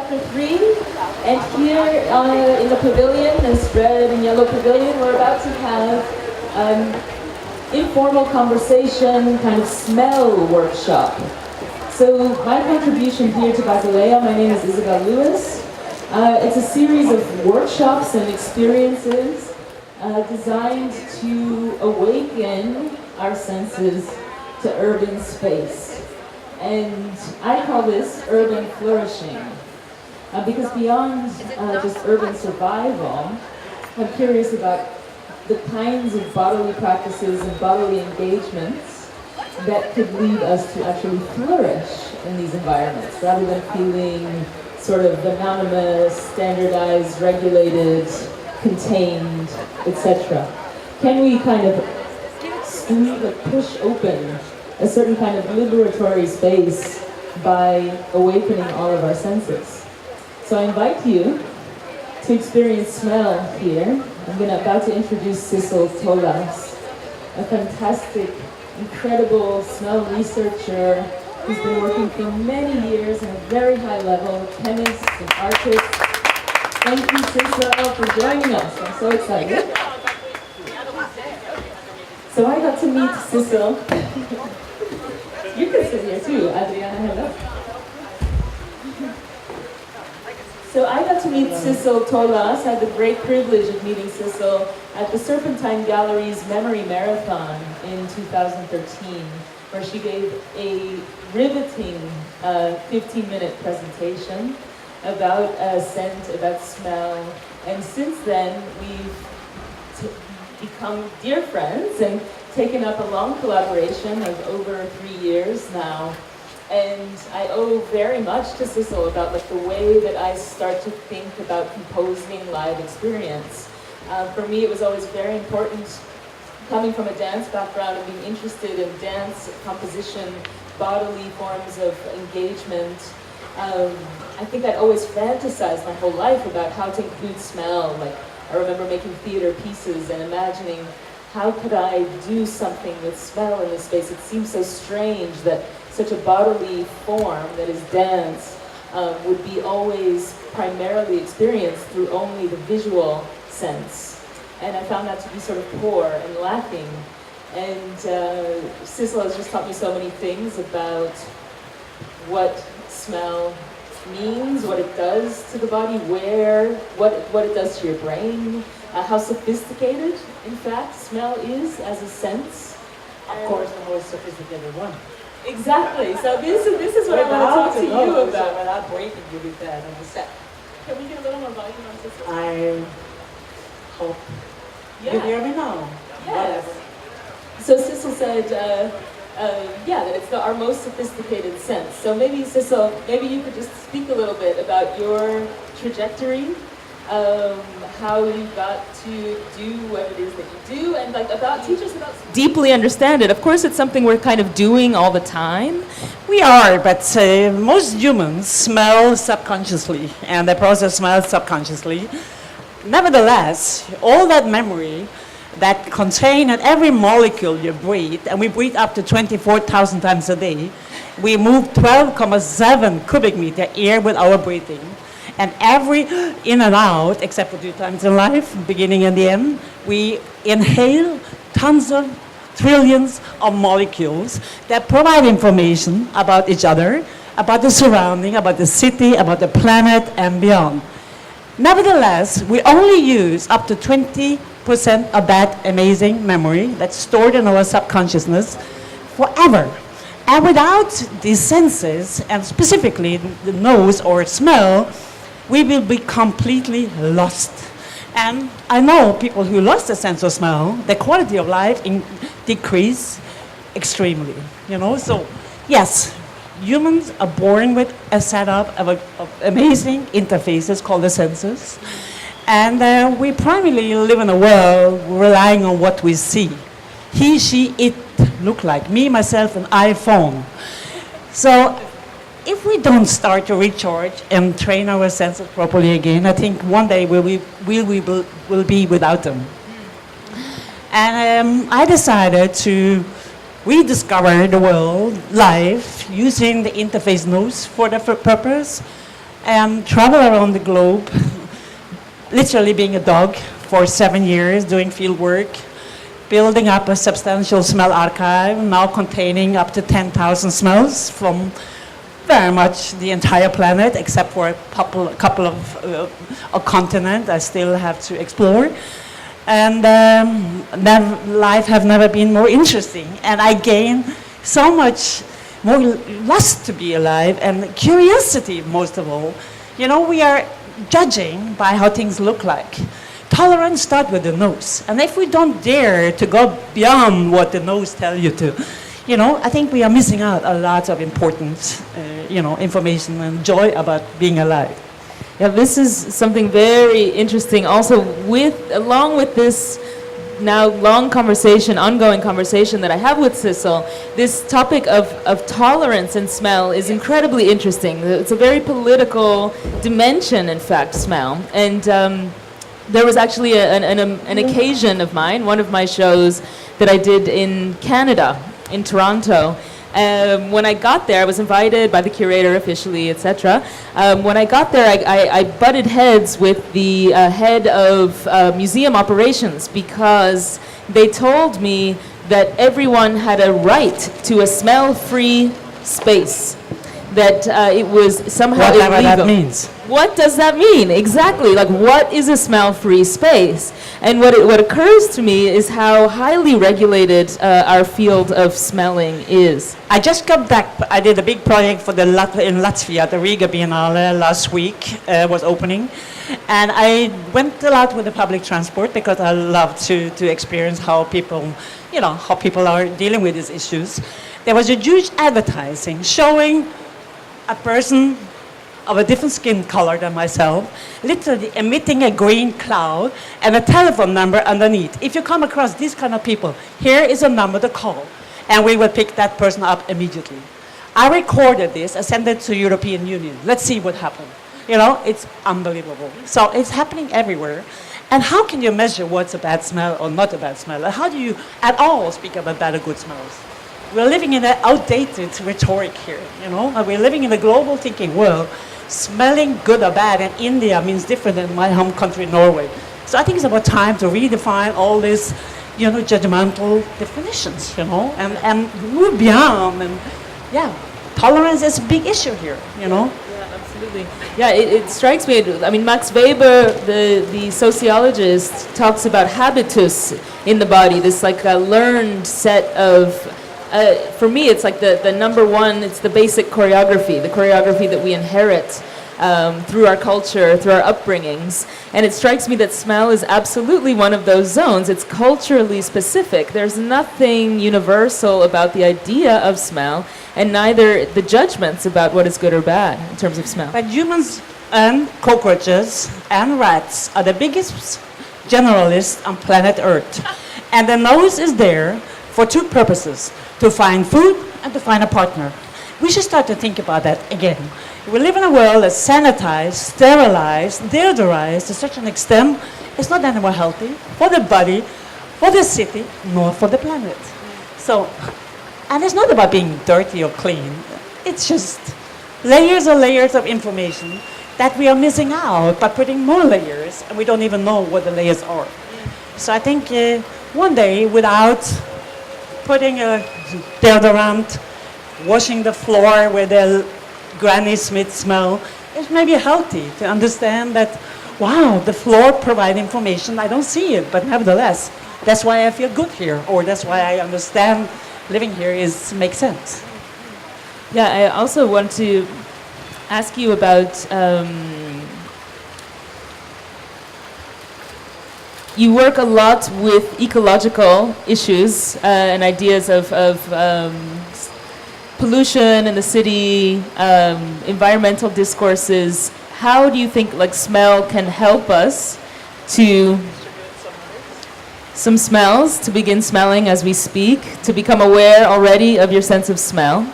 chapter 3, and here in the pavilion, this red and yellow pavilion, we're about to have informal conversation, kind of smell workshop. So my contribution here to Basilea, my name is Isabel Lewis. It's a series of workshops and experiences designed to awaken our senses to urban space. And I call this urban flourishing. Because beyond just urban survival, I'm curious about the kinds of bodily practices and bodily engagements that could lead us to actually flourish in these environments, rather than feeling sort of anonymous, standardized, regulated, contained, etc. Can we kind of push open a certain kind of liberatory space by awakening all of our senses? So I invite you to experience smell here. I'm about to introduce Sissel Tolaas, a fantastic, incredible smell researcher who's been working for many years on a very high level, chemist and artist. Thank you, Sissel, for joining us. I'm so excited. So I got to meet Sissel. You can sit here too, Adriana, hello. So I got to meet Sissel Tolaas. I had the great privilege of meeting Sissel at the Serpentine Gallery's Memory Marathon in 2013, where she gave a riveting 15-minute presentation about scent, about smell. And since then, we've become dear friends and taken up a long collaboration of over 3 years now. And I owe very much to Sissel about the way that I start to think about composing live experience. For me, it was always very important, coming from a dance background and being interested in dance, composition, bodily forms of engagement. I think I'd always fantasized my whole life about how to include smell. Like, I remember making theater pieces and imagining, how could I do something with smell in this space? It seems so strange that such a bodily form that is dance would be always primarily experienced through only the visual sense. And I found that to be sort of poor and lacking. And Sissel has just taught me so many things about what smell means, what it does to the body, what it does to your brain, how sophisticated, in fact, smell is as a sense. Of course, the most sophisticated one. Exactly. So this is what I want to talk to you about. Without breaking you with that on the set. Can we get a little more volume on Sissel? I hope you hear me now. Yes. So Sissel said, that it's our most sophisticated sense. So maybe, Sissel, maybe you could just speak a little bit about your trajectory, how you got to do what it is that you do, and teach us about deeply understand it. Of course, it's something we're kind of doing all the time. We are, but most humans smell subconsciously, and they process smell subconsciously. Nevertheless, all that memory that contain at every molecule you breathe, and we breathe up to 24,000 times a day, we move 12.7 cubic meter air with our breathing. And every in and out, except for 2 times in life, beginning and the end, we inhale tons of trillions of molecules that provide information about each other, about the surrounding, about the city, about the planet, and beyond. Nevertheless, we only use up to 20% of that amazing memory that's stored in our subconsciousness forever. And without these senses, and specifically the nose or smell, we will be completely lost. And I know people who lost the sense of smell, their quality of life decrease extremely. So yes, humans are born with a setup of amazing interfaces called the senses. And we primarily live in a world relying on what we see. He, she, it look like. Me, myself, an iPhone. So if we don't start to recharge and train our senses properly again, I think one day we'll be without them. And I decided to rediscover the world live using the interface nose for the purpose. and travel around the globe, literally being a dog for 7 years, doing field work, building up a substantial smell archive, now containing up to 10,000 smells from very much the entire planet, except for a couple of a continent I still have to explore. And life have never been more interesting. And I gain so much more lust to be alive and curiosity, most of all. You know, we are judging by how things look like. Tolerance starts with the nose. And if we don't dare to go beyond what the nose tells you to, you know, I think we are missing out a lot of important, information and joy about being alive. Yeah, this is something very interesting. Also, along with this now long conversation, ongoing conversation that I have with Sissel, this topic of tolerance and smell is incredibly interesting. It's a very political dimension, in fact, smell. And there was actually an occasion of mine, one of my shows that I did in Canada, in Toronto. When I got there, I was invited by the curator officially, etc. When I got there, I butted heads with the head of museum operations because they told me that everyone had a right to a smell-free space, that it was somehow Whatever illegal. that means. What does that mean? Exactly. Like, what is a smell-free space? And what occurs to me is how highly regulated our field of smelling is. I just got back. I did a big project for in Latvia, the Riga Biennale last week was opening. And I went a lot with the public transport because I love to experience how people are dealing with these issues. There was a huge advertising showing a person of a different skin color than myself, literally emitting a green cloud and a telephone number underneath. If you come across these kind of people, here is a number to call, and we will pick that person up immediately. I recorded this, I sent it to European Union. Let's see what happened. You know, it's unbelievable. So it's happening everywhere. And how can you measure what's a bad smell or not a bad smell? And how do you at all speak about bad or good smells? We're living in an outdated rhetoric here, you know? And we're living in a global thinking world. Smelling good or bad in India means different than my home country, Norway. So I think it's about time to redefine all these, judgmental definitions, and move beyond. And yeah, tolerance is a big issue here, Yeah, absolutely. Yeah, it strikes me. I mean, Max Weber, the sociologist, talks about habitus in the body. This like a learned set of. For me, it's like the number one. It's the basic choreography, the choreography that we inherit through our culture, through our upbringings. And it strikes me that smell is absolutely one of those zones. It's culturally specific. There's nothing universal about the idea of smell, and neither the judgments about what is good or bad in terms of smell. But humans and cockroaches and rats are the biggest generalists on planet Earth. And the nose is there for two purposes: to find food and to find a partner. We should start to think about that again. We live in a world that's sanitized, sterilized, deodorized to such an extent, it's not anymore healthy for the body, for the city, nor for the planet. So, and it's not about being dirty or clean. It's just layers and layers of information that we are missing out by putting more layers, and we don't even know what the layers are. So I think one day, without putting a deodorant, washing the floor with a Granny Smith smell, it's maybe healthy to understand that, wow, the floor provides information, I don't see it, but nevertheless, that's why I feel good here, or that's why I understand living here makes sense. Yeah, I also want to ask you about, you work a lot with ecological issues and ideas of pollution in the city, environmental discourses. How do you think smell can help us to some smells, to begin smelling as we speak, to become aware already of your sense of smell?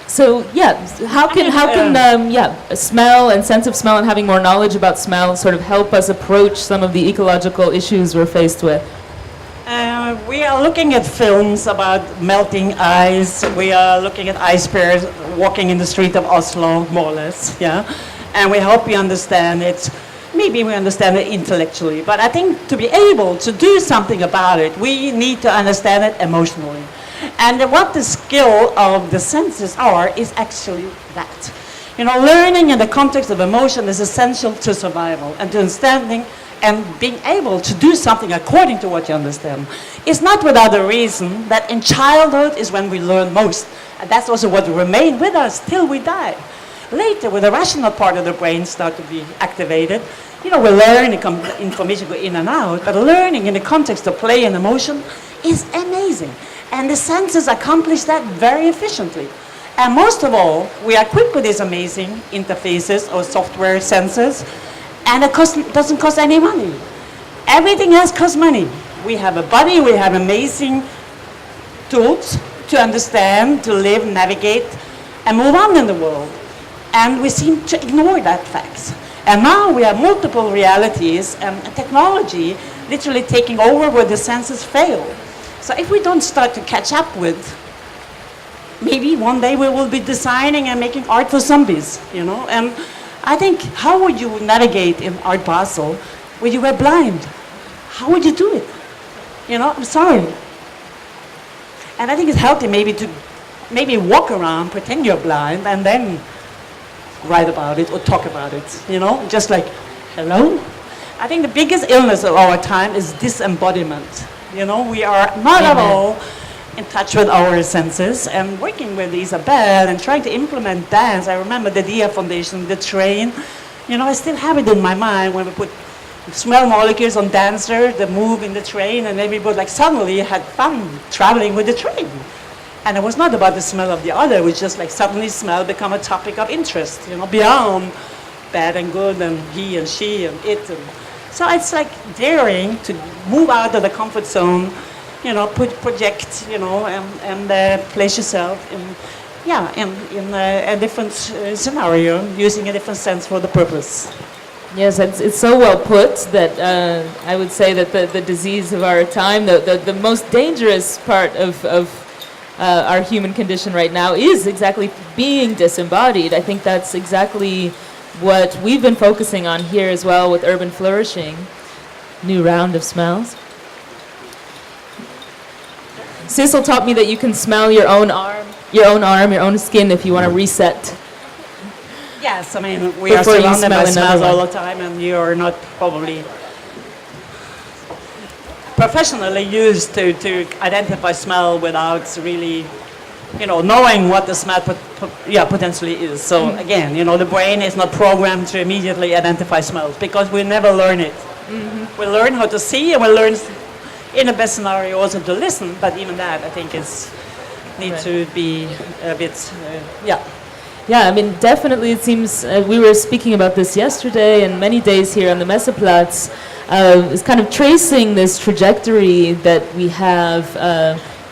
So yeah, how can a smell and sense of smell and having more knowledge about smell sort of help us approach some of the ecological issues we're faced with? We are looking at films about melting ice. We are looking at icebergs walking in the street of Oslo, more or less, yeah. And we hope we understand it. Maybe we understand it intellectually, but I think to be able to do something about it, we need to understand it emotionally. And what the skill of the senses are is actually that. Learning in the context of emotion is essential to survival and to understanding and being able to do something according to what you understand. It's not without a reason that in childhood is when we learn most. And that's also what remains with us till we die. Later, when the rational part of the brain starts to be activated, we learn information go in and out, but learning in the context of play and emotion is amazing. And the senses accomplish that very efficiently. And most of all, we are equipped with these amazing interfaces or software sensors, and it doesn't cost any money. Everything else costs money. We have a body, we have amazing tools to understand, to live, navigate, and move on in the world. And we seem to ignore that fact. And now we have multiple realities and technology literally taking over where the senses fail. So if we don't start to catch up with, maybe one day we will be designing and making art for zombies, And I think, how would you navigate in Art Basel when you were blind? How would you do it? I'm sorry. And I think it's healthy maybe walk around, pretend you're blind, and then write about it or talk about it, just like, hello? I think the biggest illness of our time is disembodiment. We are not at all in touch with our senses, and working with Isabel and trying to implement dance. I remember the DIA Foundation, the train, I still have it in my mind when we put smell molecules on dancers that move in the train, and everybody suddenly had fun traveling with the train. And it was not about the smell of the other, it was just suddenly smell become a topic of interest, beyond bad and good and he and she and it. So it's daring to move out of the comfort zone, project, and place yourself in a different scenario, using a different sense for the purpose. Yes, it's so well put that I would say that the disease of our time, the most dangerous part of our human condition right now is exactly being disembodied. I think that's exactly what we've been focusing on here as well with urban flourishing. New round of smells. Sissel taught me that you can smell your own arm, your own skin if you want to reset. Yes, we are surrounded by smells all the time, and you are not probably professionally used to identify smell without really, knowing what the smell potentially is. So again, the brain is not programmed to immediately identify smells because we never learn it. Mm-hmm. We learn how to see, and we learn, in the best scenario, also to listen. But even that, I think, needs to be a bit, Yeah, definitely it seems, we were speaking about this yesterday and many days here on the Messeplatz, is kind of tracing this trajectory that we have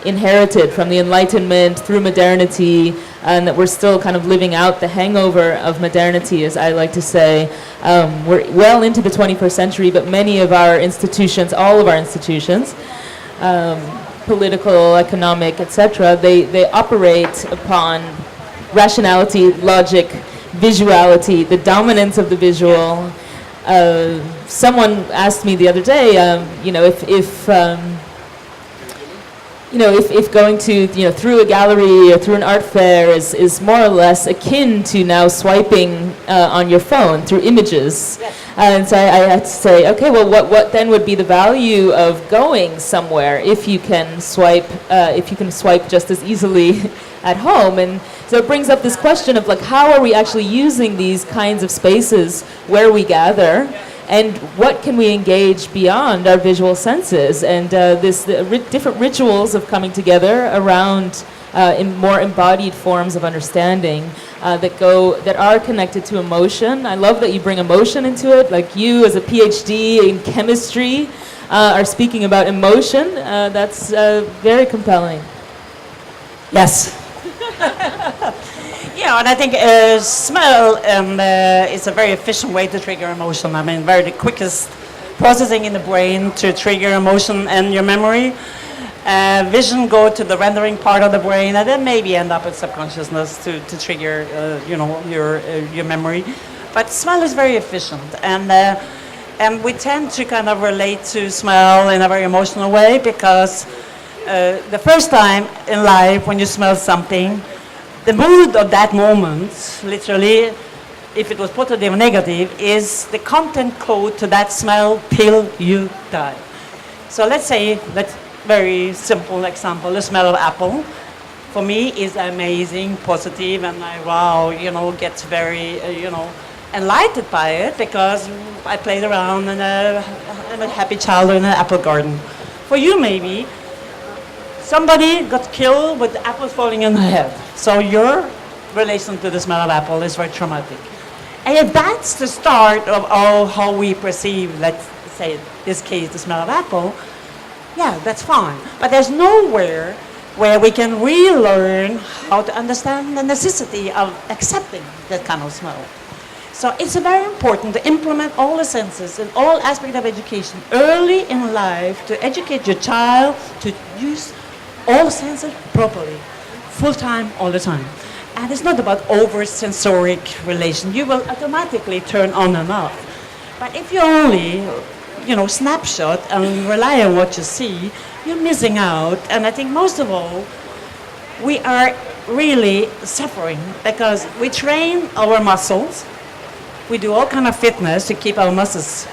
inherited from the Enlightenment through modernity, and that we're still kind of living out the hangover of modernity, as I like to say. We're well into the 21st century, but many of our institutions, all of our institutions, political, economic, etc., they operate upon rationality, logic, visuality, the dominance of the visual. Someone asked me the other day, if going to, through a gallery or through an art fair is more or less akin to now swiping on your phone through images. Yes. And so I had to say, okay, well, what then would be the value of going somewhere if you can swipe just as easily at home? And so it brings up this question of how are we actually using these kinds of spaces where we gather, and what can we engage beyond our visual senses? And different rituals of coming together around in more embodied forms of understanding that are connected to emotion. I love that you bring emotion into it, like you as a PhD in chemistry are speaking about emotion. That's very compelling. Yes. And I think smell is a very efficient way to trigger emotion. Very the quickest processing in the brain to trigger emotion and your memory. Vision go to the rendering part of the brain, and then maybe end up in subconsciousness to trigger, your memory. But smell is very efficient, and we tend to kind of relate to smell in a very emotional way because the first time in life when you smell something, the mood of that moment, literally, if it was positive or negative, is the content code to that smell till you die. So let's say, very simple example, the smell of apple, for me is amazing, positive, and get very, enlightened by it because I played around in a happy childhood in an apple garden. For you, maybe, somebody got killed with apples falling in the head. So your relation to the smell of apple is very traumatic. And if that's the start of how we perceive, let's say, in this case, the smell of apple, yeah, that's fine. But there's nowhere where we can relearn how to understand the necessity of accepting that kind of smell. So it's very important to implement all the senses in all aspects of education early in life to educate your child to use all senses properly, full time, all the time. And it's not about over-sensoric relation. You will automatically turn on and off. But if you only snapshot and rely on what you see, you're missing out. And I think most of all, we are really suffering because we train our muscles. We do all kind of fitness to keep our muscles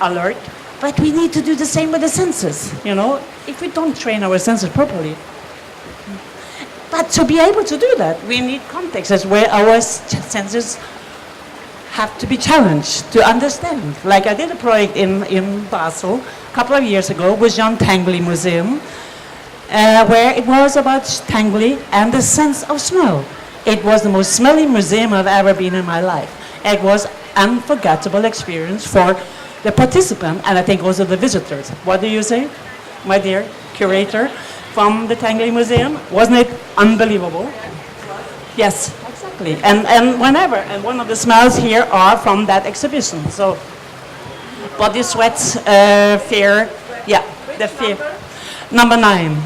alert, but we need to do the same with the senses, if we don't train our senses properly. But to be able to do that, we need contexts where our senses have to be challenged to understand. Like I did a project in Basel a couple of years ago with Jan Tangley Museum, where it was about Tangley and the sense of smell. It was the most smelly museum I've ever been in my life. It was unforgettable experience for the participant and I think also the visitors. What do you say, my dear curator from the Tangley Museum? Wasn't it unbelievable? Yes. And one of the smells here are from that exhibition. So, body sweat, fear, the fear. Number 9,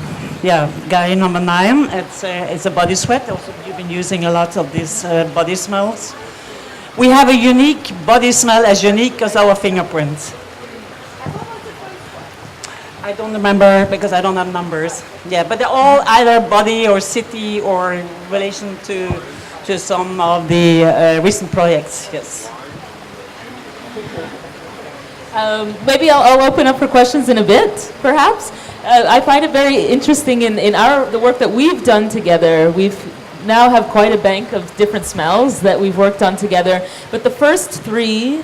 guy number 9. It's a body sweat. Also, you've been using a lot of these body smells. We have a unique body smell, as unique as our fingerprints. I don't remember because I don't have numbers. Yeah, but they're all either body or city or in relation to some of the recent projects, yes. Maybe I'll open up for questions in a bit, perhaps. I find it very interesting in the work that we've done together. We've now have quite a bank of different smells that we've worked on together. But the first 3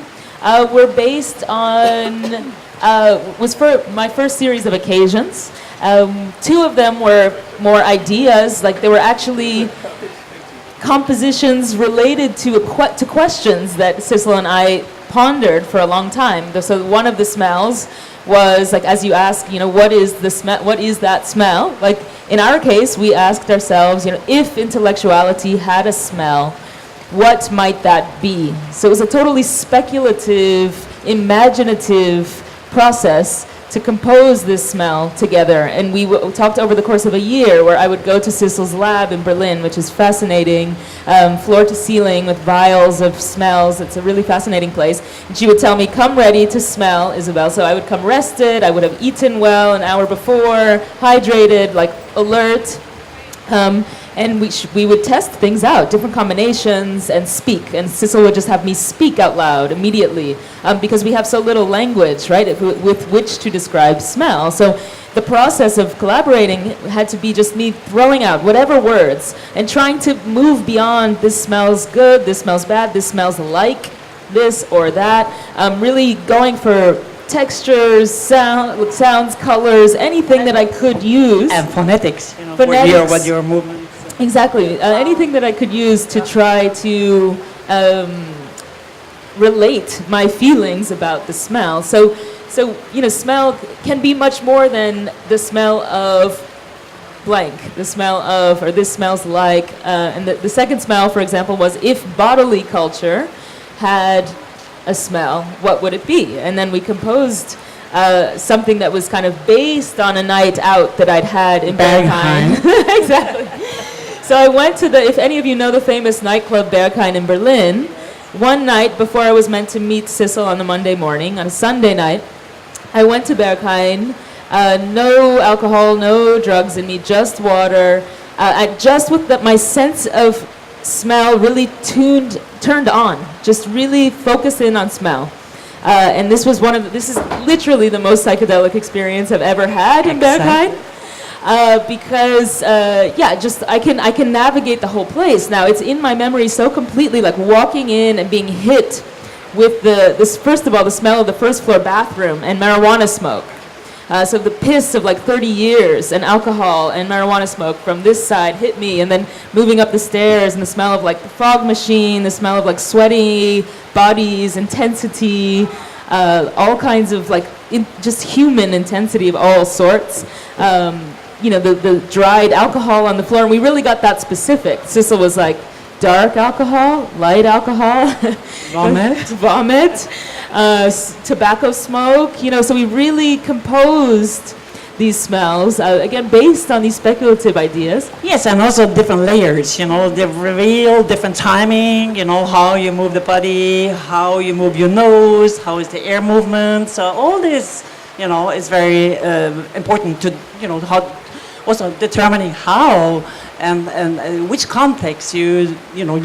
were based on, was for my first series of occasions. 2 of them were more ideas, like they were actually compositions related to questions that Sissel and I pondered for a long time. So one of the smells was like, as you ask, what is the smell? What is that smell? Like in our case, we asked ourselves, if intellectuality had a smell, what might that be? So it was a totally speculative, imaginative process to compose this smell together. And we talked over the course of a year where I would go to Sissel's lab in Berlin, which is fascinating, floor to ceiling with vials of smells. It's a really fascinating place. And she would tell me, come ready to smell, Isabel. So I would come rested, I would have eaten well an hour before, hydrated, like alert. And we would test things out, different combinations, and speak. And Sissel would just have me speak out loud immediately because we have so little language, right, with which to describe smell. So the process of collaborating had to be just me throwing out whatever words and trying to move beyond this smells good, this smells bad, this smells like this or that. Really going for textures, sounds, colors, anything that I could use. And phonetics, phonetics. What your movements. Exactly. Anything that I could use to try to relate my feelings about the smell. So smell can be much more than the smell of blank, the smell of, or this smells like. And the second smell, for example, was if bodily culture had a smell, what would it be? And then we composed something that was kind of based on a night out that I'd had in Berghain. Exactly. So I went to if any of you know the famous nightclub Berghain in Berlin, one night before I was meant to meet Sissel on the Monday morning, on a Sunday night, I went to Berghain, no alcohol, no drugs in me, just water. Just with my sense of smell really turned on, just really focused in on smell. And this is literally the most psychedelic experience I've ever had in Berghain. Because I can navigate the whole place. Now it's in my memory so completely, like walking in and being hit with first of all, the smell of the first floor bathroom and marijuana smoke. So the piss of like 30 years and alcohol and marijuana smoke from this side hit me, and then moving up the stairs and the smell of like the fog machine, the smell of like sweaty bodies, intensity, all kinds of like just human intensity of all sorts. The dried alcohol on the floor, and we really got that specific. Sissel was like, dark alcohol, light alcohol, vomit, tobacco smoke, so we really composed these smells, again, based on these speculative ideas. Yes, and also different layers, the reveal, different timing, how you move the body, how you move your nose, how is the air movement. So all this, is very important to, also determining how and which context you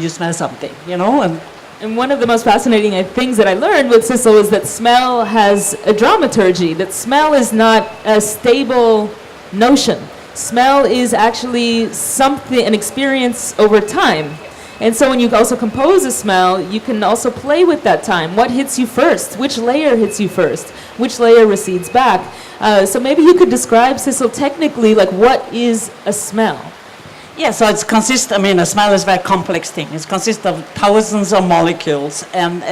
smell something, And one of the most fascinating things that I learned with Sissel is that smell has a dramaturgy, that smell is not a stable notion. Smell is actually an experience over time. And so when you also compose a smell, you can also play with that time. What hits you first? Which layer hits you first? Which layer recedes back? So maybe you could describe, Sissel, technically, like what is a smell? Yeah, so a smell is a very complex thing. It consists of thousands of molecules. And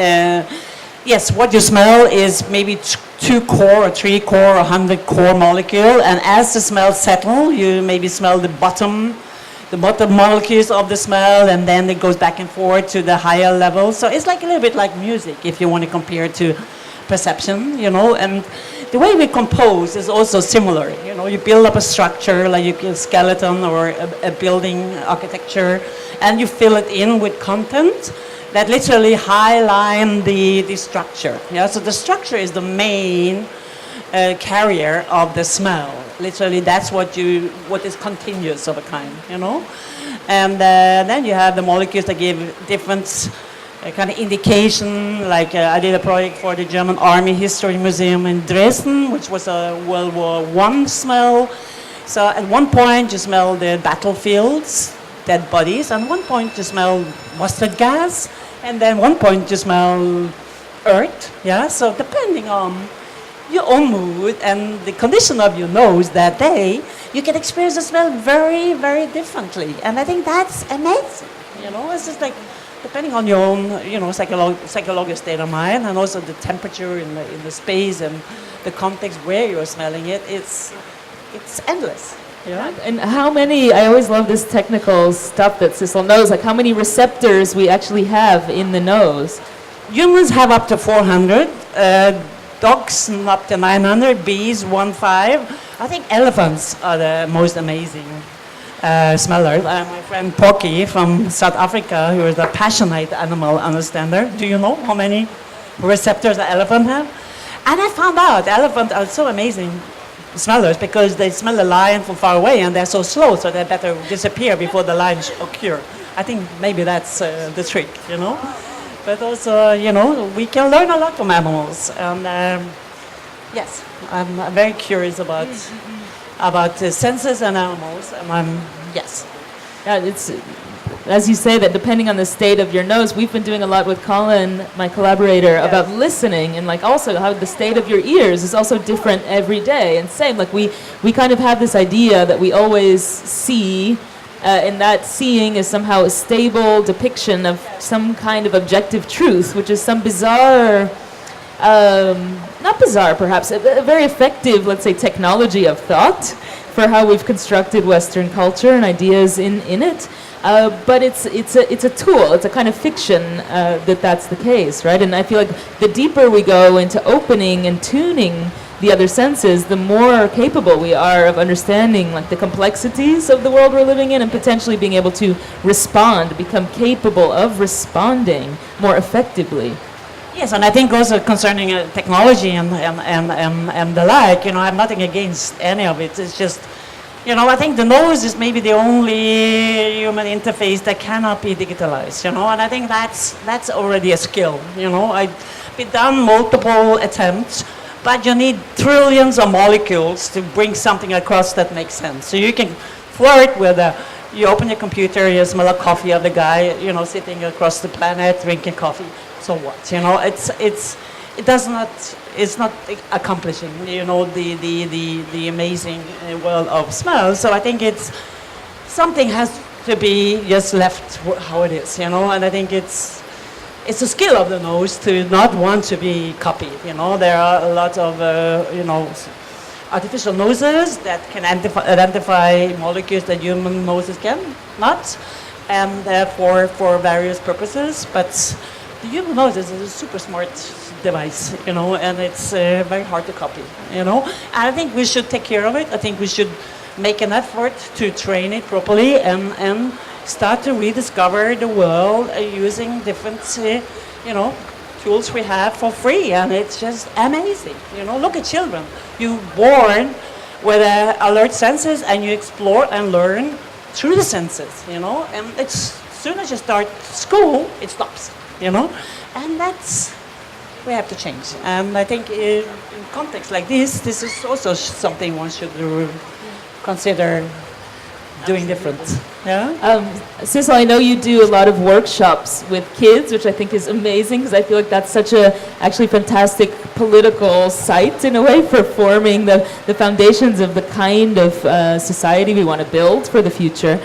yes, what you smell is maybe 2 core or 3 core or 100 core molecule. And as the smell settles, you maybe smell the bottom molecules of the smell, and then it goes back and forth to the higher level. So it's like a little bit like music, if you want to compare it to perception, and the way we compose is also similar. You build up a structure, like a skeleton or a building architecture, and you fill it in with content that literally highlight the structure. Yeah, so the structure is the main carrier of the smell. Literally, that's what is continuous of a kind, And then you have the molecules that give different kind of indication. Like I did a project for the German Army History Museum in Dresden, which was a World War I smell. So at one point you smell the battlefields, dead bodies, and one point you smell mustard gas, and then one point you smell earth. Yeah, so depending on your own mood and the condition of your nose that day, you can experience the smell very, very differently. And I think that's amazing. It's just like depending on your own, psychological state of mind, and also the temperature in the space and the context where you're smelling it. It's endless. Yeah. And how many? I always love this technical stuff that Sissel knows. Like how many receptors we actually have in the nose. Humans have up to 400. Dogs up to 900, bees 1.5. I think elephants are the most amazing smellers. My friend Porky from South Africa, who is a passionate animal understander. Do you know how many receptors an elephant have? And I found out elephants are so amazing smellers because they smell a lion from far away and they're so slow, so they better disappear before the lion occur. I think maybe that's the trick, But also, we can learn a lot from animals. And yes, I'm very curious about the senses and animals. And yes. Yeah, it's, as you say, that depending on the state of your nose, we've been doing a lot with Colin, my collaborator, about listening, and like also how the state of your ears is also different every day. And same, like we kind of have this idea that we always see. And that seeing is somehow a stable depiction of some kind of objective truth, which is some bizarre, not bizarre perhaps, a very effective, let's say, technology of thought for how we've constructed Western culture and ideas in it. But it's a tool, it's a kind of fiction that's the case, right? And I feel like the deeper we go into opening and tuning the other senses, the more capable we are of understanding like the complexities of the world we're living in, and potentially being able to respond, become capable of responding more effectively. Yes, and I think also concerning technology and the like, I'm nothing against any of it. It's just, I think the nose is maybe the only human interface that cannot be digitalized, and I think that's already a skill, I've been done multiple attempts, but you need trillions of molecules to bring something across that makes sense. So you can flirt with you open your computer, you smell a coffee of the guy, sitting across the planet drinking coffee. So what? It's not accomplishing, the amazing world of smell. So I think something has to be just left how it is, and I think it's a skill of the nose to not want to be copied. There are a lot of artificial noses that can identify molecules that human noses cannot, and therefore for various purposes. But the human nose is a super smart device, and it's very hard to copy, And I think we should take care of it. I think we should make an effort to train it properly and start to rediscover the world using different, tools we have for free. And it's just amazing. Look at children. You're born with alert senses, and you explore and learn through the senses, And as soon as you start school, it stops. And we have to change. And I think in context like this is also something one should consider doing different. Yeah. Sissel, I know you do a lot of workshops with kids, which I think is amazing, because I feel like that's such a actually fantastic political site in a way for forming the foundations of the kind of society we want to build for the future.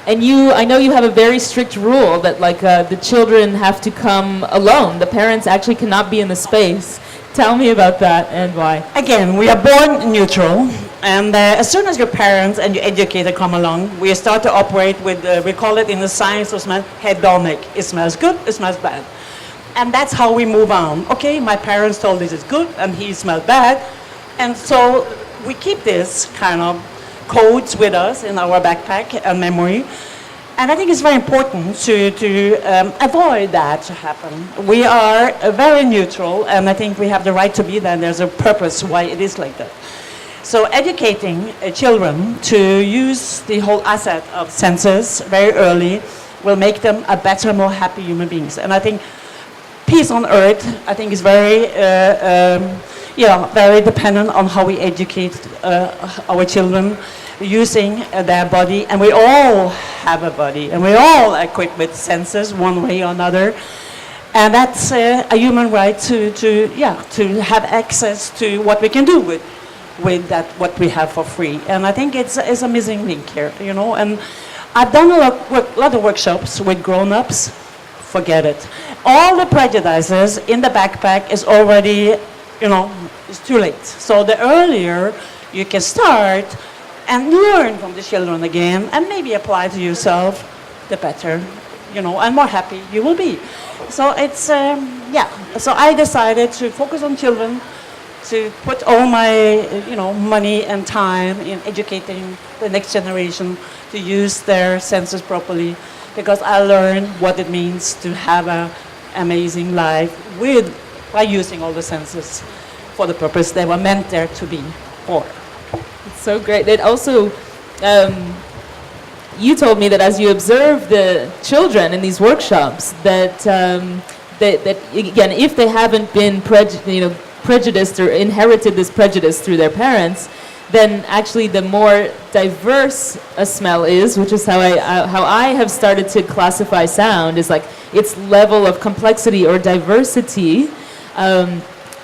And I know you have a very strict rule that the children have to come alone. The parents actually cannot be in the space. Tell me about that and why. Again, we are born neutral, and as soon as your parents and your educator come along, we start to operate with, we call it in the science of smell, hedonic. It smells good, it smells bad. And that's how we move on. Okay, my parents told this is good, and he smelled bad. And so we keep this kind of codes with us in our backpack and memory. And I think it's very important to avoid that to happen. We are very neutral, and I think we have the right to be there. There's a purpose why it is like that. So educating children to use the whole asset of senses very early will make them a better, more happy human beings. And I think peace on earth, I think, is very very dependent on how we educate our children using their body. And we all have a body, and we're all equipped with senses one way or another. And that's a human right to have access to what we can do with that, what we have for free. And I think it's a missing link here, And I've done a lot of workshops with grown-ups. Forget it. All the prejudices in the backpack is already, it's too late. So the earlier you can start and learn from the children again, and maybe apply to yourself, the better, and more happy you will be. So it's, So I decided to focus on children, to put all my, money and time in educating the next generation to use their senses properly, because I learned what it means to have an amazing life by using all the senses for the purpose they were meant there to be for. It's so great. It also, you told me that as you observe the children in these workshops, that again, if they haven't been prejudiced or inherited this prejudice through their parents, then actually the more diverse a smell is, which is how I have started to classify sound, is like its level of complexity or diversity,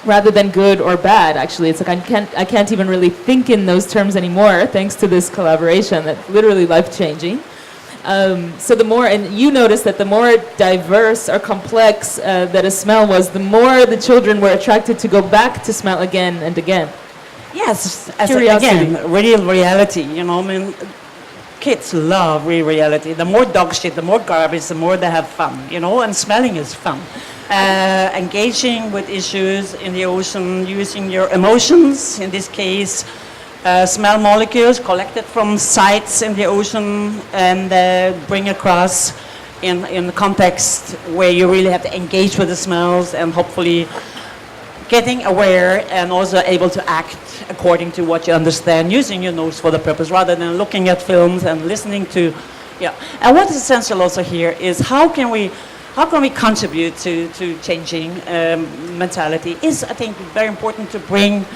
rather than good or bad. Actually, it's like I can't even really think in those terms anymore, thanks to this collaboration. That's literally life-changing. So the more, and you noticed that the more diverse or complex that a smell was, the more the children were attracted to go back to smell again and again. Yes, again, real reality, kids love reality. The more dog shit, the more garbage, the more they have fun, you know, and smelling is fun. Engaging with issues in the ocean, using your emotions, in this case, smell molecules collected from sites in the ocean and bring across in the context where you really have to engage with the smells and hopefully getting aware and also able to act according to what you understand, using your nose for the purpose rather than looking at films and listening to, yeah. And what is essential also here is how can we contribute to changing mentality is, I think, very important to bring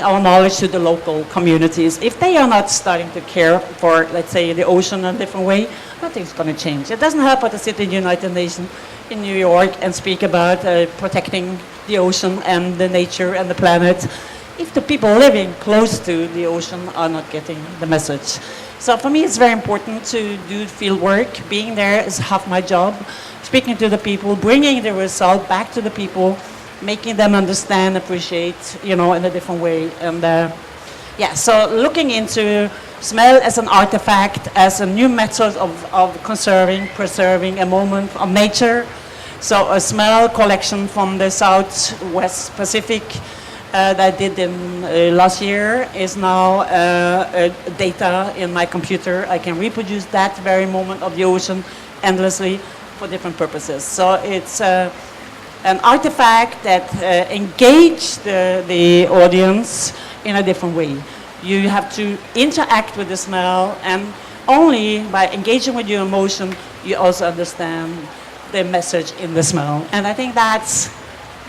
our knowledge to the local communities. If they are not starting to care for, let's say, the ocean in a different way, nothing's going to change. It doesn't help to sit in the United Nations in New York and speak about protecting the ocean and the nature and the planet if the people living close to the ocean are not getting the message. So for me, it's very important to do field work. Being there is half my job. Speaking to the people, bringing the result back to the people, making them understand, appreciate, you know, in a different way. And yeah, so looking into smell as an artifact, as a new method of conserving, preserving a moment of nature. So a smell collection from the Southwest Pacific that I did in last year is now data in my computer. I can reproduce that very moment of the ocean endlessly for different purposes. So it's an artifact that engage the audience in a different way. You have to interact with the smell, and only by engaging with your emotion, you also understand the message in the smell. And I think that's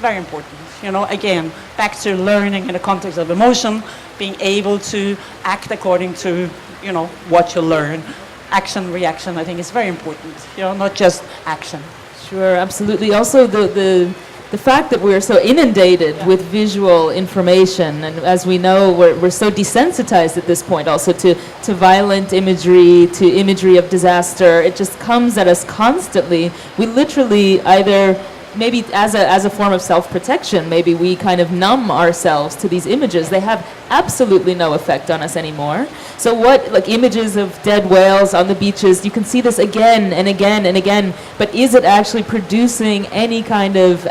very important. You know, again, back to learning in the context of emotion, being able to act according to, you know, what you learn. Action, reaction, I think is very important. You know, not just action. Sure, absolutely. Also, the fact that we're so inundated with visual information, and as we know, we're so desensitized at this point also to violent imagery, to imagery of disaster. It just comes at us constantly. We literally either, maybe as a form of self-protection, maybe we kind of numb ourselves to these images. They have absolutely no effect on us anymore. So what, like images of dead whales on the beaches, you can see this again and again and again, but is it actually producing any kind of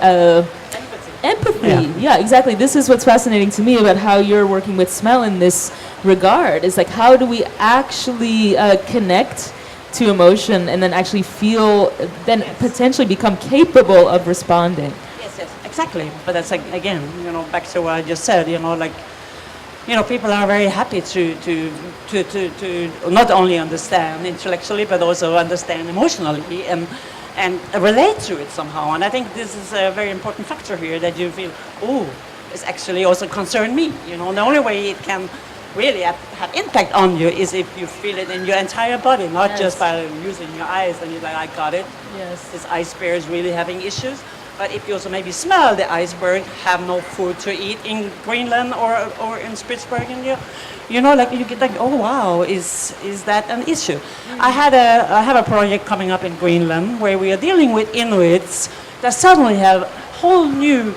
empathy? Yeah, exactly. This is what's fascinating to me about how you're working with smell in this regard. Is like, how do we actually connect to emotion and then actually feel, then potentially become capable of responding? Yes, exactly. But that's like, again, you know, back to what I just said, you know, like, you know, people are very happy to not only understand intellectually, but also understand emotionally and relate to it somehow. And I think this is a very important factor here, that you feel, oh, it's actually also concerned me. You know, the only way it can really have impact on you is if you feel it in your entire body, not just by using your eyes and you're like, I got it. Yes. This iceberg is really having issues. But if you also maybe smell the iceberg, have no food to eat in Greenland or in Spitsbergen, and you know, like you get like, oh wow, is that an issue? Mm-hmm. I have a project coming up in Greenland where we are dealing with Inuits that suddenly have whole new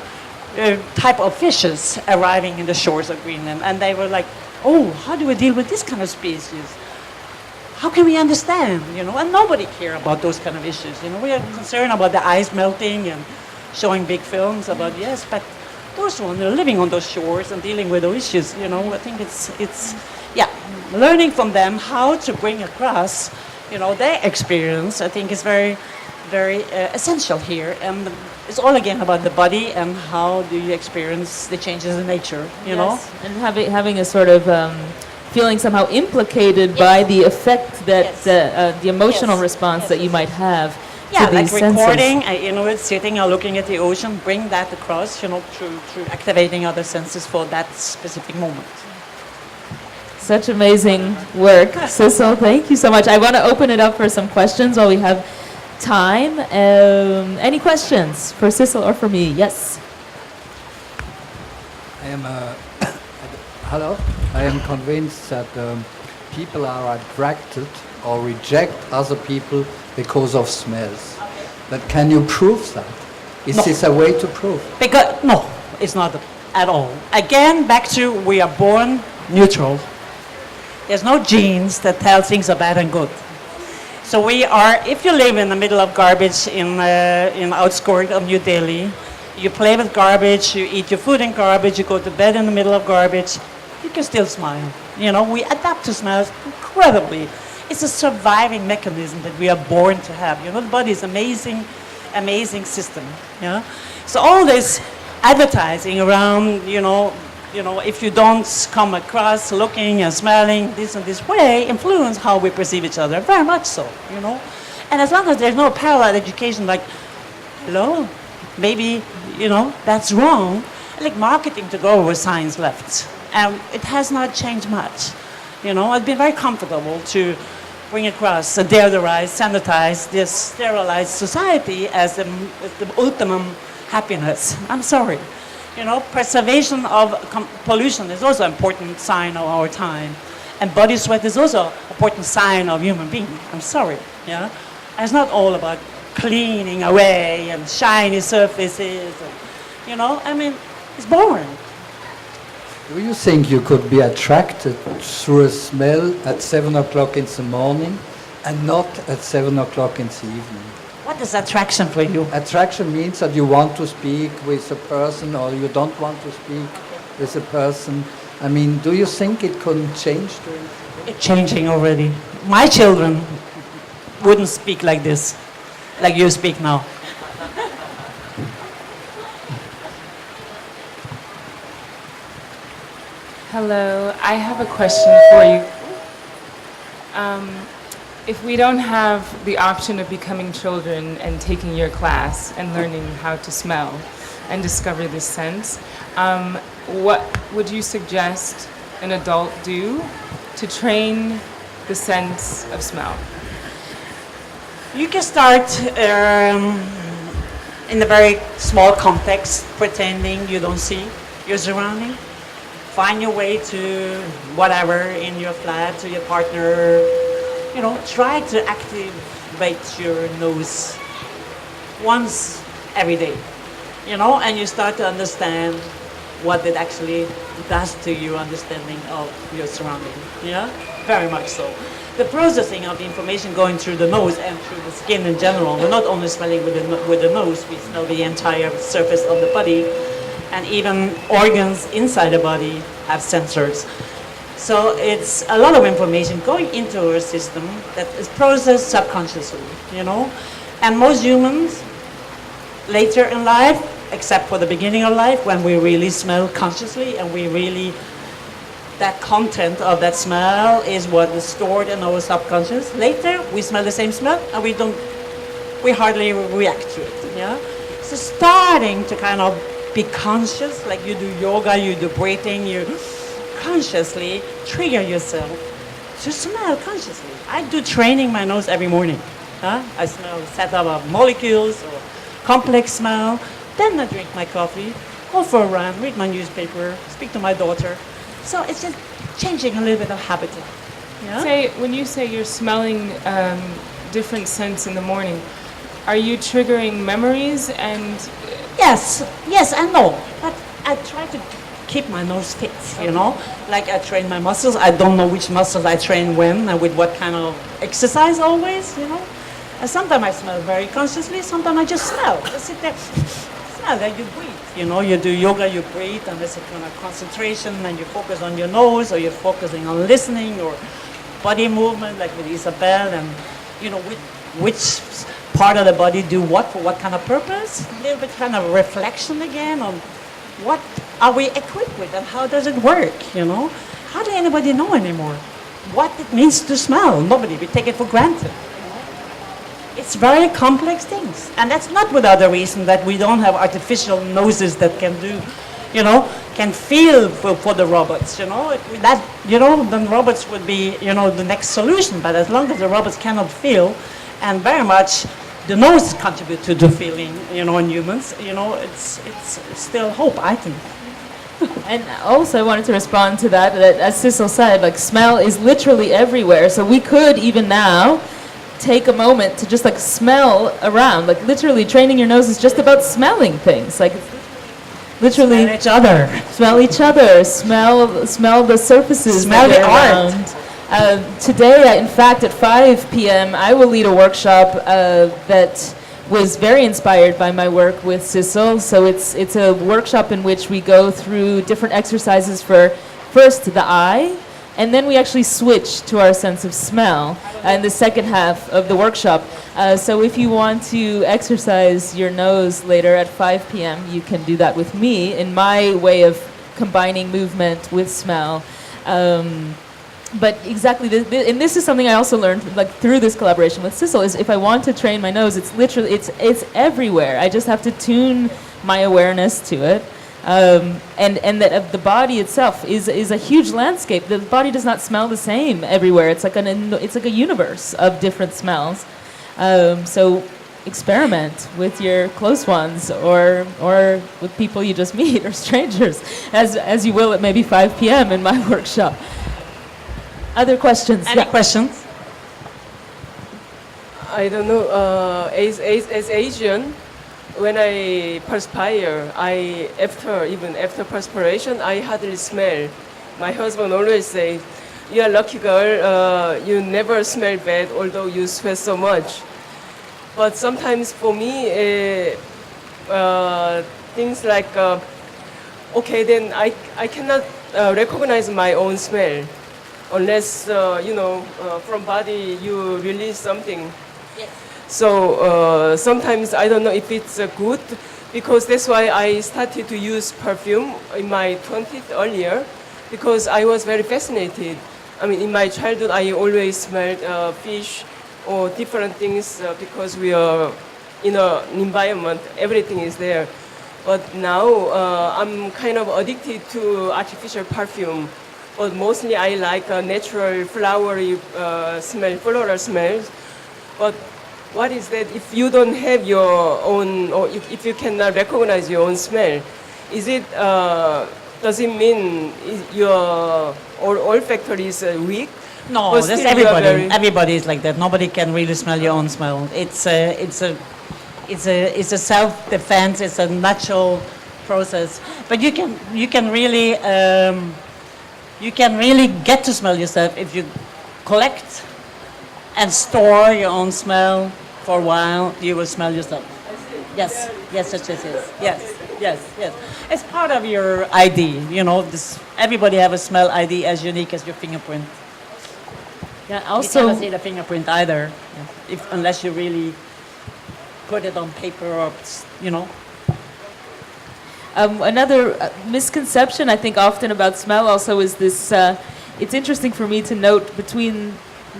type of fishes arriving in the shores of Greenland, and they were like, oh, how do we deal with this kind of species? How can we understand, you know? And nobody care about those kind of issues, you know? We are concerned about the ice melting and showing big films about, yes, but those ones are living on those shores and dealing with those issues, you know? I think it's learning from them how to bring across, you know, their experience, I think is very, very essential here. And it's all again about the body and how do you experience the changes in nature, you know? And having a sort of feeling somehow implicated by the effect that the emotional response that you might have to these like recording, you know, sitting or looking at the ocean, bring that across, you know, through activating other senses for that specific moment. Such amazing work, Sissel. Thank you so much. I want to open it up for some questions while we have time. Any questions for Sissel or for me? Yes. Hello. I am convinced that people are attracted or reject other people because of smells. But can you prove that? Is this a way to prove? Because no, it's not at all. Again, back to we are born neutral. There's no genes that tell things are bad and good. So we are, if you live in the middle of garbage in outskirts of New Delhi, you play with garbage, you eat your food in garbage, you go to bed in the middle of garbage, you can still smile. You know, we adapt to smells incredibly. It's a surviving mechanism that we are born to have. You know, the body is amazing, amazing system. Yeah. So all this advertising around, if you don't come across looking and smelling this and this way, influence how we perceive each other, very much so, And as long as there's no parallel education, like, hello, maybe, that's wrong, like marketing to go where science left. And it has not changed much. I've been very comfortable to bring across a deodorized, sanitized, this sterilized society as the ultimate happiness. I'm sorry. Preservation of pollution is also an important sign of our time. And body sweat is also an important sign of human being. I'm sorry. Yeah? And it's not all about cleaning away and shiny surfaces. It's boring. Do you think you could be attracted through a smell at 7 o'clock in the morning and not at 7 o'clock in the evening? What is attraction for you? Attraction means that you want to speak with a person or you don't want to speak with a person. Do you think it could change? It's changing already. My children wouldn't speak like this, like you speak now. Hello, I have a question for you. If we don't have the option of becoming children and taking your class and learning how to smell and discover this sense, what would you suggest an adult do to train the sense of smell? You can start in a very small context, pretending you don't see your surrounding. Find your way to whatever in your flat, to your partner. Try to activate your nose once every day. And you start to understand what it actually does to your understanding of your surrounding. Yeah, very much so. The processing of the information going through the nose and through the skin in general. We're not only smelling with the nose, we smell the entire surface of the body. And even organs inside the body have sensors. So it's a lot of information going into our system that is processed subconsciously, And most humans, later in life, except for the beginning of life, when we really smell consciously and that content of that smell is what is stored in our subconscious. Later, we smell the same smell and we hardly react to it, yeah? So starting to kind of be conscious, like you do yoga, you do breathing, you consciously trigger yourself to smell consciously. I do training my nose every morning. I smell set up of molecules or complex smell. Then I drink my coffee, go for a run, read my newspaper, speak to my daughter. So it's just changing a little bit of habit. Yeah? When you say you're smelling different scents in the morning, are you triggering memories and... Yes and no. But I try to keep my nose fit, Like I train my muscles. I don't know which muscles I train when and with what kind of exercise always, And sometimes I smell very consciously, sometimes I just smell. Just sit there, smell, then you breathe. You do yoga, you breathe, and there's a kind of concentration, and you focus on your nose, or you're focusing on listening, or body movement, like with Isabel, and, which part of the body do what for what kind of purpose. A little bit kind of reflection again on what are we equipped with and how does it work, How do anybody know anymore what it means to smell? Nobody, we take it for granted. It's very complex things. And that's not without a reason that we don't have artificial noses that can do, can feel for the robots, then robots would be, the next solution. But as long as the robots cannot feel, and very much the nose contribute to the feeling, in humans, it's still hope, I think. And also I wanted to respond to that as Sissel said, like smell is literally everywhere. So we could even now take a moment to just like smell around. Like literally training your nose is just about smelling things. Like literally smell each other. Smell each other. Smell the surfaces. Smell the art. Around. Today, in fact, at 5 p.m., I will lead a workshop that was very inspired by my work with Sissel. So it's a workshop in which we go through different exercises for first the eye, and then we actually switch to our sense of smell in the second half of the workshop. So if you want to exercise your nose later at 5 p.m., you can do that with me in my way of combining movement with smell. But exactly, and this is something I also learned like through this collaboration with Sissel, is if I want to train my nose, it's literally, it's everywhere. I just have to tune my awareness to it. And that the body itself is a huge landscape. The body does not smell the same everywhere. It's like a universe of different smells. So experiment with your close ones or with people you just meet or strangers, as you will at maybe 5 p.m. in my workshop. Other questions? Any questions? I don't know. As Asian, when I perspire, even after perspiration, I hardly smell. My husband always says, "You are lucky girl. You never smell bad, although you sweat so much." But sometimes for me, things like, okay, then I cannot recognize my own smell. Unless, from body you release something. Yes. So sometimes I don't know if it's good, because that's why I started to use perfume in my 20s earlier, because I was very fascinated. I mean, in my childhood, I always smelled fish or different things because we are in an environment, everything is there. But now I'm kind of addicted to artificial perfume. But mostly I like natural flowery floral smells. But what is that if you don't have your own, or if you cannot recognize your own smell? Is it, does it mean your olfactory is weak? No, Or that's still you are everybody. very- Everybody is like that. Nobody can really smell your own smell. It's a self-defense. It's a natural process. But you can really get to smell yourself if you collect and store your own smell for a while. You will smell yourself. Yes, yes, yes, yes, yes, yes, yes, yes. It's part of your ID. You know, everybody have a smell ID as unique as your fingerprint. Yeah, You also, cannot see the fingerprint either, unless you really put it on paper or, you know. another misconception I think often about smell also is this, it's interesting for me to note between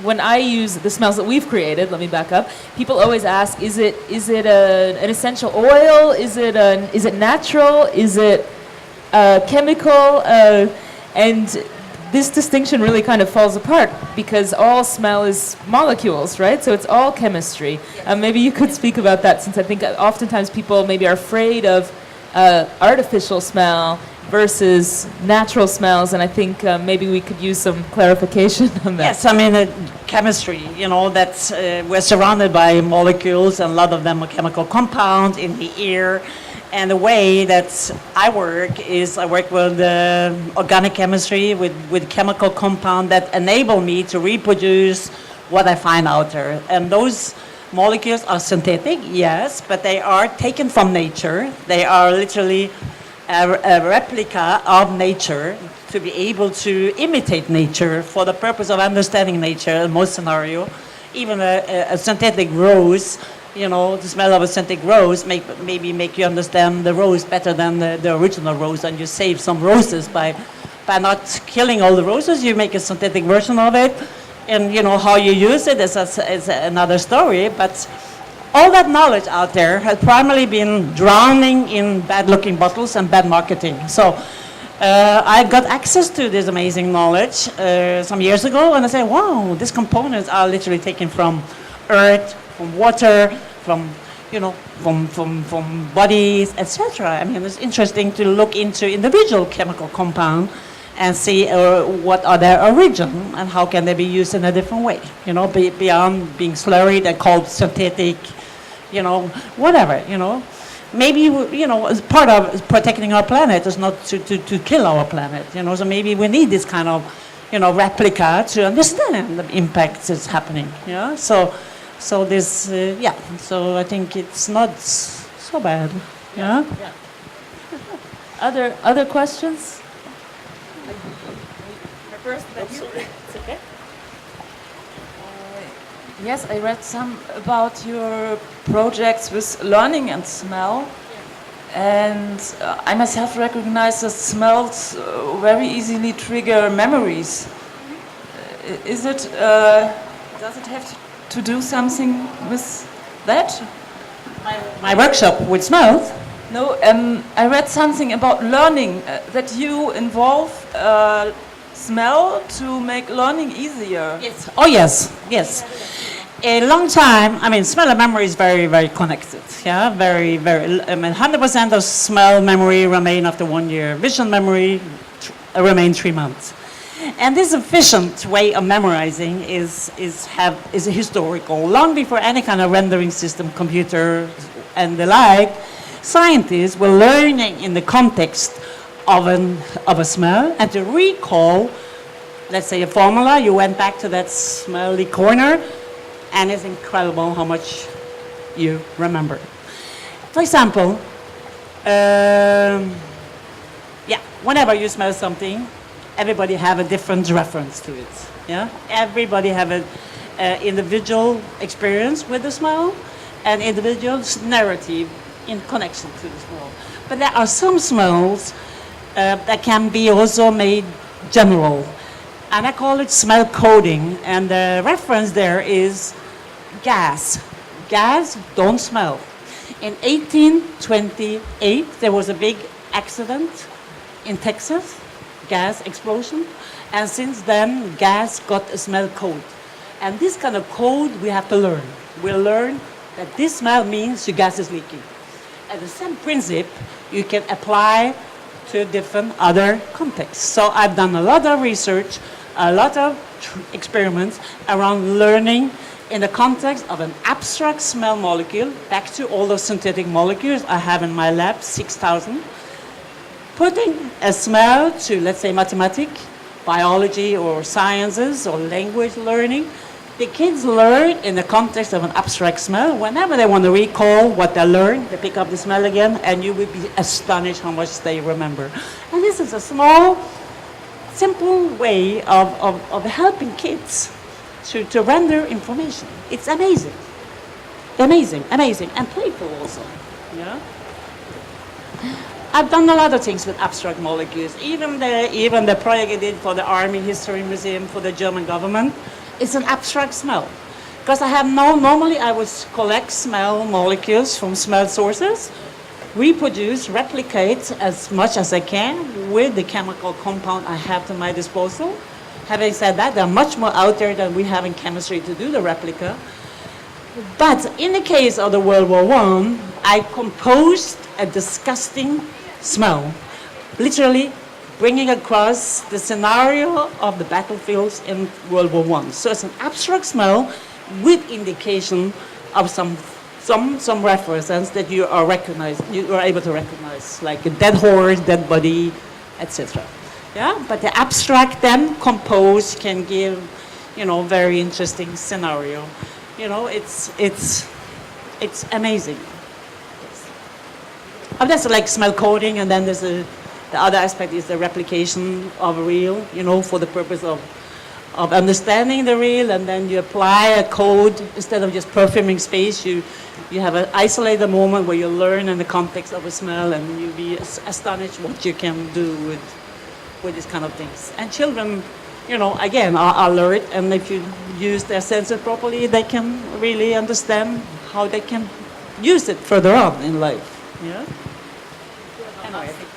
when I use the smells that we've created, let me back up, people always ask, is it an essential oil? Is it natural? Is it chemical? And this distinction really kind of falls apart because all smell is molecules, right? So it's all chemistry. Maybe you could speak about that, since I think oftentimes people maybe are afraid of artificial smell versus natural smells, and I think maybe we could use some clarification on that. Yes, I mean, chemistry, you know, that's, we're surrounded by molecules, and a lot of them are chemical compounds in the air. And the way that I work is I work with organic chemistry, with chemical compound that enable me to reproduce what I find out there. And those molecules are synthetic, yes, but they are taken from nature. They are literally a replica of nature to be able to imitate nature for the purpose of understanding nature in most scenarios. Even a synthetic rose, you know, the smell of a synthetic rose maybe make you understand the rose better than the original rose, and you save some roses by not killing all the roses. You make a synthetic version of it, and you know how you use it is another story. But all that knowledge out there has primarily been drowning in bad-looking bottles and bad marketing. So I got access to this amazing knowledge some years ago, and I said, wow, these components are literally taken from earth, from water, from bodies, etc. I mean, it's interesting to look into individual chemical compound and see what are their origin and how can they be used in a different way. You know, beyond being slurry, they're called synthetic, you know, whatever, you know. Maybe, you know, as part of protecting our planet is not to kill our planet, you know, so maybe we need this kind of replica to understand the impact that's happening. Yeah. So this, So I think it's not so bad. Yeah. Other questions? It's okay. Yes, I read some about your projects with learning and smell. And I myself recognize that smells very easily trigger memories. Does it have to do something with that? My workshop with smells. No, I read something about learning, that you involve smell to make learning easier. Yes. Oh, yes. A long time, smell and memory is very, very connected. Yeah, very, very. 100% of smell memory remain after 1 year. Vision memory remain 3 months. And this efficient way of memorizing is historical. Long before any kind of rendering system, computer, and the like, scientists were learning in the context of a smell and to recall, let's say, a formula. You went back to that smelly corner, and it's incredible how much you remember. For example, whenever you smell something, everybody have a different reference to it. Yeah, everybody have an individual experience with the smell, and individual narrative in connection to the smell. But there are some smells that can be also made general, and I call it smell coding. And the reference there is gas. Gas don't smell. In 1828, there was a big accident in Texas, gas explosion, and since then, gas got a smell code. And this kind of code we have to learn. We'll learn that this smell means your gas is leaking. And the same principle you can apply to different other contexts. So I've done a lot of research, a lot of experiments around learning in the context of an abstract smell molecule, back to all those synthetic molecules I have in my lab, 6,000, putting a smell to, let's say, mathematics, biology, or sciences, or language learning. The kids learn in the context of an abstract smell. Whenever they want to recall what they learned, they pick up the smell again, and you will be astonished how much they remember. And this is a small, simple way of helping kids to render information. It's amazing. Amazing, and playful also. Yeah. I've done a lot of things with abstract molecules. Even the project I did for the Army History Museum for the German government, it's an abstract smell. Because normally I would collect smell molecules from smell sources, reproduce, replicate as much as I can with the chemical compound I have to my disposal. Having said that, there are much more out there than we have in chemistry to do the replica. But in the case of the World War I composed a disgusting smell, literally bringing across the scenario of the battlefields in World War I. So it's an abstract smell with indication of some references that you are able to recognize, like a dead horse, dead body, etc. Yeah, but the abstract then composed can give, very interesting scenario. It's amazing. That's like smell coding, and then there's the other aspect is the replication of a reel, for the purpose of understanding the reel, and then you apply a code instead of just perfuming space. You have an isolated moment where you learn in the context of a smell, and you'll be astonished what you can do with these kind of things. And children, again, are alert, and if you use their senses properly, they can really understand how they can use it further on in life. Yeah. Anyway, I think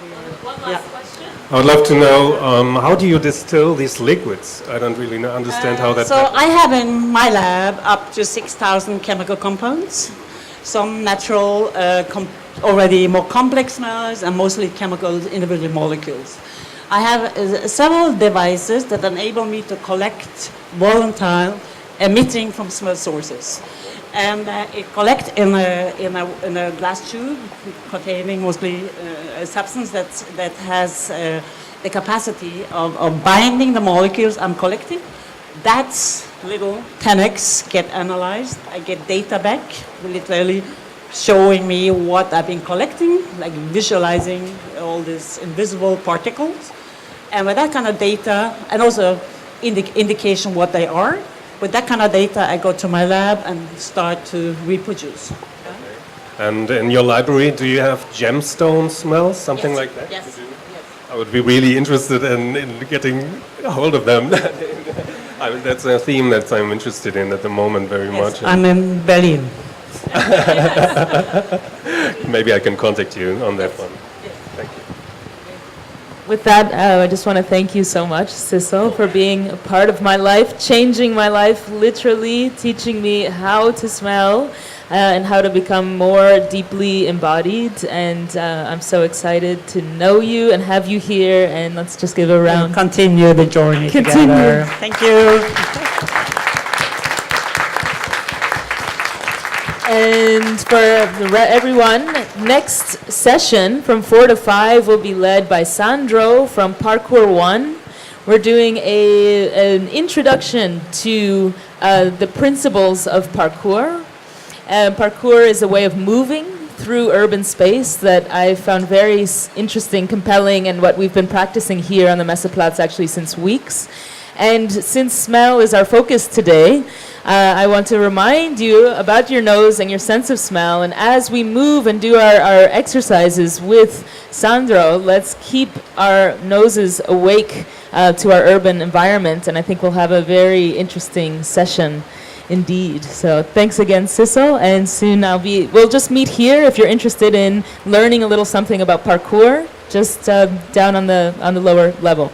one last question. I would love to know, how do you distill these liquids? I don't really understand how that So happens. I have in my lab up to 6,000 chemical compounds, some natural, already more complex smells, and mostly chemical individual molecules. I have several devices that enable me to collect volatile emitting from smell sources. And it collects in a glass tube containing mostly a substance that has the capacity of binding the molecules I'm collecting. That's little 10x get analyzed. I get data back, literally showing me what I've been collecting, like visualizing all these invisible particles. And with that kind of data, and also indication what they are, with that kind of data, I go to my lab and start to reproduce. And in your library, do you have gemstone smells, something like that? Yes. I would be really interested in getting a hold of them. That's a theme that I'm interested in at the moment very much. I'm in Berlin. Maybe I can contact you on that one. Thank you. With that, I just want to thank you so much, Sissel, for being a part of my life, changing my life, literally teaching me how to smell and how to become more deeply embodied. And I'm so excited to know you and have you here. And let's just give a round. Continue the journey Continue. together. Thank you. And for everyone, next session from 4 to 5 will be led by Sandro from Parkour 1. We're doing an introduction to the principles of parkour. Parkour is a way of moving through urban space that I found very interesting, compelling, and what we've been practicing here on the Messeplatz actually since weeks. And since smell is our focus today, I want to remind you about your nose and your sense of smell. And as we move and do our exercises with Sandro, let's keep our noses awake to our urban environment. And I think we'll have a very interesting session indeed. So thanks again, Sissel. And soon we'll just meet here if you're interested in learning a little something about parkour, just down on the lower level.